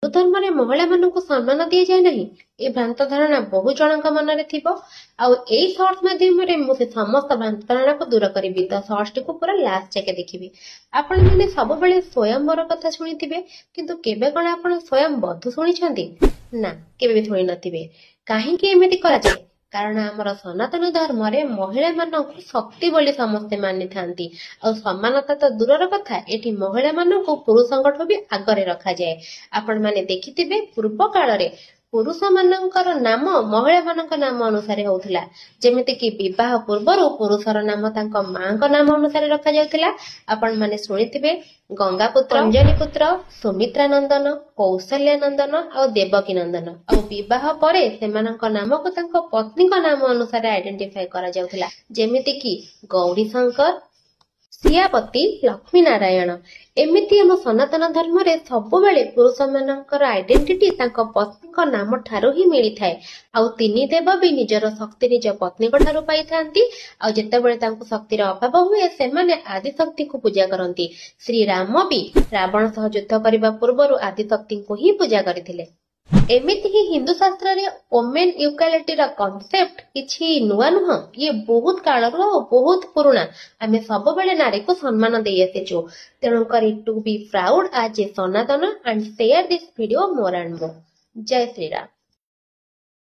ହିନ୍ଦୁ ଧର୍ମରେ ମହିଳାମାନଙ୍କୁ ସମ୍ମାନ ଦିଆଯାଏ ନାହିଁ, ଏ ଭ୍ରାନ୍ତ ଧାରଣା ବହୁ ଜଣଙ୍କ ମନରେ ଥିବ। ଆଉ ଏଇ ସର୍ଟ ମାଧ୍ୟମରେ ମୁଁ ସେ ସମସ୍ତ ଭ୍ରାନ୍ତ ଧାରଣାକୁ ଦୂର କରିବି। ତ ସର୍ଟଟିକୁ ପୁରା ଲାଷ୍ଟ ଯାକେ ଦେଖିବି। ଆପଣମାନେ ସବୁବେଳେ ସ୍ୱୟଂବର କଥା ଶୁଣିଥିବେ, କିନ୍ତୁ କେବେ କଣ ଆପଣ ସ୍ୱୟଂ ବଧୂ ଶୁଣିଛନ୍ତି? ନା, କେବେ ବି ଶୁଣି ନଥିବେ। କାହିଁକି ଏମିତି କରାଯାଏ? କାରଣ ଆମର ସନାତନ ଧର୍ମରେ ମହିଳାମାନଙ୍କୁ ଶକ୍ତି ବୋଲି ସମସ୍ତେ ମାନିଥାନ୍ତି। ଆଉ ସମାନତା ତ ଦୂରର କଥା, ଏଠି ମହିଳାମାନଙ୍କୁ ପୁରୁଷଙ୍କଠୁ ବି ଆଗରେ ରଖାଯାଏ। ଆପଣମାନେ ଦେଖିଥିବେ ପୂର୍ବ କାଳରେ ପୁରୁଷ ମାନଙ୍କର ନାମ ମହିଳା ମାନଙ୍କ ନାମ ଅନୁସାରେ ହଉଥିଲା। ଯେମିତିକି ବିବାହ ପୂର୍ବରୁ ପୁରୁଷର ନାମ ତାଙ୍କ ମାଙ୍କ ନାମ ଅନୁସାରେ ରଖାଯାଉଥିଲା। ଆପଣମାନେ ଶୁଣିଥିବେ ଗଙ୍ଗାପୁତ୍ର, ଅଞ୍ଜଳି ପୁତ୍ର, ସୁମିତ୍ରା ନନ୍ଦନ, କୌଶଲ୍ୟା ନନ୍ଦନ ଆଉ ଦେବକୀ ନନ୍ଦନ। ଆଉ ବିବାହ ପରେ ସେମାନଙ୍କ ନାମକୁ ତାଙ୍କ ପତ୍ନୀଙ୍କ ନାମ ଅନୁସାରେ ଆଇଡେଣ୍ଟିଫାଏ କରାଯାଉଥିଲା। ଯେମିତିକି ଗୌରୀଶଙ୍କର, ସିଆପତି, ଲକ୍ଷ୍ମୀ ନାରାୟଣ। ଏମିତି ଆମ ସନାତନ ଧର୍ମରେ ସବୁବେଳେ ପୁରୁଷ ମାନଙ୍କର ଆଇଡେଣ୍ଟିଟି ତାଙ୍କ ପତ୍ନୀଙ୍କ ନାମ ଠାରୁ ହିଁ ମିଳିଥାଏ। ଆଉ ତିନି ଦେବ ବି ନିଜର ଶକ୍ତି ନିଜ ପତ୍ନୀଙ୍କ ଠାରୁ ପାଇଥାନ୍ତି। ଆଉ ଯେତେବେଳେ ତାଙ୍କୁ ଶକ୍ତିର ଅଭାବ ହୁଏ ସେମାନେ ଆଦିଶକ୍ତିକୁ ପୂଜା କରନ୍ତି। ଶ୍ରୀରାମ ବି ରାବଣ ସହ ଯୁଦ୍ଧ କରିବା ପୂର୍ବରୁ ଆଦିଶକ୍ତିଙ୍କୁ ହିଁ ପୂଜା କରିଥିଲେ। ଏମିତି ହିଁ ହିନ୍ଦୁ ଶାସ୍ତ୍ରରେ ଓମେନ୍ ଇକ୍ୱାଲିଟିର କନସେପ୍ଟ କିଛି ନୂଆ ନୁହଁ। ଇଏ ବହୁତ କାଳରୁ ଆଉ ବହୁତ ପୁରୁଣା। ଆମେ ସବୁବେଳେ ନାରୀକୁ ସମ୍ମାନ ଦେଇ ଆସିଛୁ। ତେଣୁକରି to be proud as a Sanatan and share this video ମୋର ଆଣ୍ଡ ମୋର। ଜୟ ଶ୍ରୀରାମ।